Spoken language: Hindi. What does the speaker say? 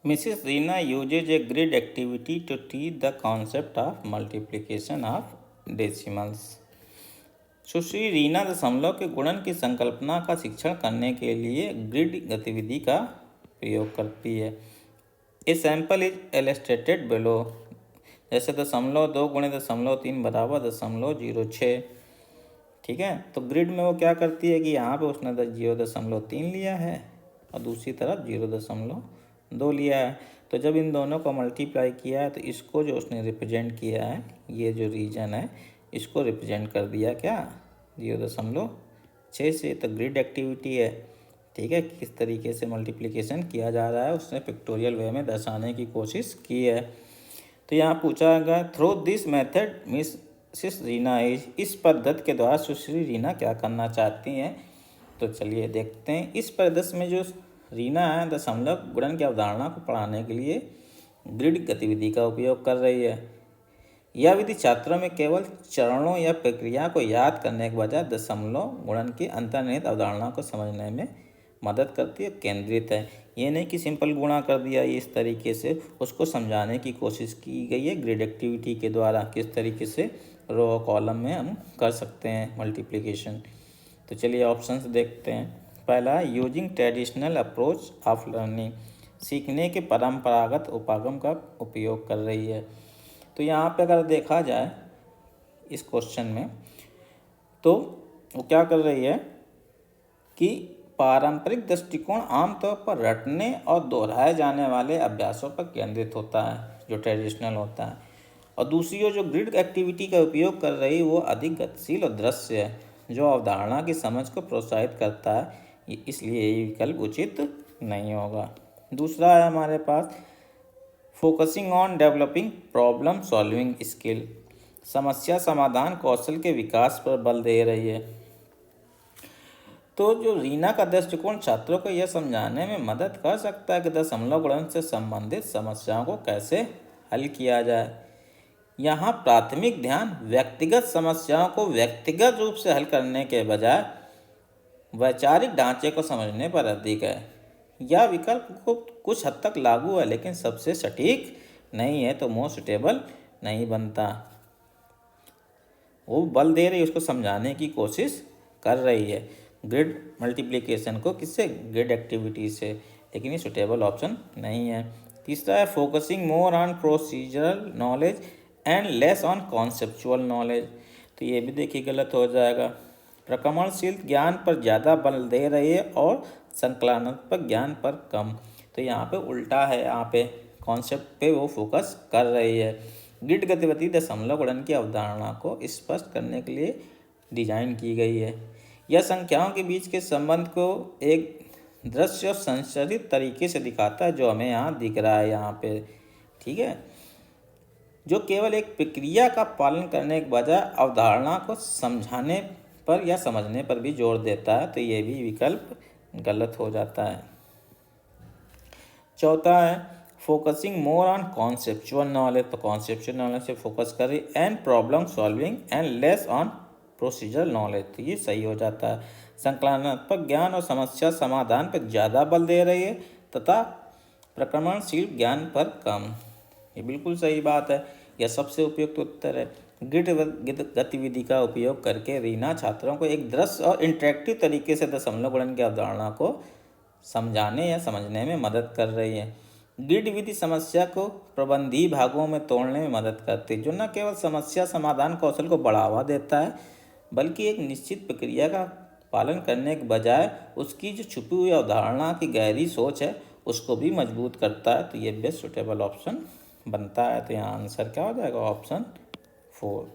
Mrs. Rina uses a grid activity to teach the concept of multiplication of decimals. सुश्री रीना दशमलव के गुणन की संकल्पना का शिक्षण करने के लिए ग्रिड गतिविधि का प्रयोग करती है। A sample is illustrated below. जैसे 0.2 गुणे 0.3 बराबर 0.06। ठीक है, तो ग्रिड में वो क्या करती है कि यहाँ पे उसने 0.3 लिया है और दूसरी तरफ 0.2 लिया है। तो जब इन दोनों को मल्टीप्लाई किया है तो इसको जो उसने रिप्रेजेंट किया है, ये जो रीजन है इसको रिप्रेजेंट कर दिया क्या 0.6 से। तो ग्रिड एक्टिविटी है। ठीक है, किस तरीके से मल्टीप्लिकेशन किया जा रहा है उसने पिक्टोरियल वे में दर्शाने की कोशिश की है। तो यहाँ पूछा गया through this method Mrs Reena is, इस पद्धति के द्वारा सुश्री रीना क्या करना चाहती हैं। तो चलिए देखते हैं। इस परिदृश्य में जो रीना है दशमलव गुणन की अवधारणा को पढ़ाने के लिए ग्रिड गतिविधि का उपयोग कर रही है। यह विधि छात्रों में केवल चरणों या प्रक्रिया को याद करने के बजाय दशमलव गुणन की अंतर्निहित अवधारणा को समझने में मदद करती है, केंद्रित है। ये नहीं कि सिंपल गुणा कर दिया, ये इस तरीके से उसको समझाने की कोशिश की गई है ग्रिड एक्टिविटी के द्वारा, किस तरीके से रो और कॉलम में हम कर सकते हैं मल्टीप्लिकेशन। तो चलिए ऑप्शंस देखते हैं। पहला, using traditional approach of learning, सीखने के परंपरागत उपागम का उपयोग कर रही है। तो यहाँ पे अगर देखा जाए इस क्वेश्चन में तो वो क्या कर रही है कि पारंपरिक दृष्टिकोण आमतौर पर रटने और दोहराए जाने वाले अभ्यासों पर केंद्रित होता है, जो ट्रेडिशनल होता है। और दूसरी ओर जो ग्रिड एक्टिविटी का उपयोग कर रही है वो अधिक गतिशील और दृश्य है, जो अवधारणा की समझ को प्रोत्साहित करता है। इसलिए ये विकल्प उचित नहीं होगा। दूसरा है हमारे पास focusing on developing problem solving skill, समस्या समाधान कौशल के विकास पर बल दे रही है। तो जो रीना का दृष्टिकोण छात्रों को यह समझाने में मदद कर सकता है कि दशमलव गुणन से संबंधित समस्याओं को कैसे हल किया जाए। यहाँ प्राथमिक ध्यान व्यक्तिगत समस्याओं को व्यक्तिगत रूप से हल करने के बजाय वैचारिक ढांचे को समझने पर अधिक है। यह विकल्प को कुछ हद तक लागू है लेकिन सबसे सटीक नहीं है, तो मोस्ट सुटेबल नहीं बनता। वो बल दे रही है, उसको समझाने की कोशिश कर रही है ग्रिड मल्टीप्लिकेशन को, किससे, ग्रिड एक्टिविटी से, लेकिन ये सुटेबल ऑप्शन नहीं है। तीसरा है focusing more on procedural knowledge and less on conceptual knowledge. तो ये भी देखिए गलत हो जाएगा। प्रक्रमणशील ज्ञान पर ज़्यादा बल दे रही है और संकलनात्मक ज्ञान पर कम। तो यहाँ पे उल्टा है, यहाँ पे कॉन्सेप्ट पे वो फोकस कर रही है। ग्रिड गतिविधि दशमलव गुणन की अवधारणा को स्पष्ट करने के लिए डिजाइन की गई है। यह संख्याओं के बीच के संबंध को एक दृश्य और संरचित तरीके से दिखाता है, जो हमें यहाँ दिख रहा है यहाँ पे। ठीक है, जो केवल एक प्रक्रिया का पालन करने के बजाय अवधारणा को समझाने पर या समझने पर भी जोर देता है। तो ये भी विकल्प गलत हो जाता है। चौथा है focusing more on conceptual knowledge. तो कॉन्सेप्चुअल नॉलेज से फोकस करें and problem solving and less on procedural knowledge. तो ये सही हो जाता है। संकलनात्मक ज्ञान और समस्या समाधान पर ज़्यादा बल दे रही है तथा प्रक्रमणशील ज्ञान पर कम। ये बिल्कुल सही बात है, यह सबसे उपयुक्त उत्तर है। ग्रिड गतिविधि का उपयोग करके रीना छात्रों को एक दृश्य और इंटरेक्टिव तरीके से दशमलव गुणन की अवधारणा को समझाने या समझने में मदद कर रही है। ग्रिड विधि समस्या को प्रबंधीय भागों में तोड़ने में मदद करती है, जो न केवल समस्या समाधान कौशल को बढ़ावा देता है बल्कि एक निश्चित प्रक्रिया का पालन करने के बजाय उसकी जो छुपी हुई अवधारणा की गहरी सोच है उसको भी मजबूत करता है। तो ये बेस्ट सुटेबल ऑप्शन बनता है। तो यहाँ आंसर क्या हो जाएगा, ऑप्शन 4।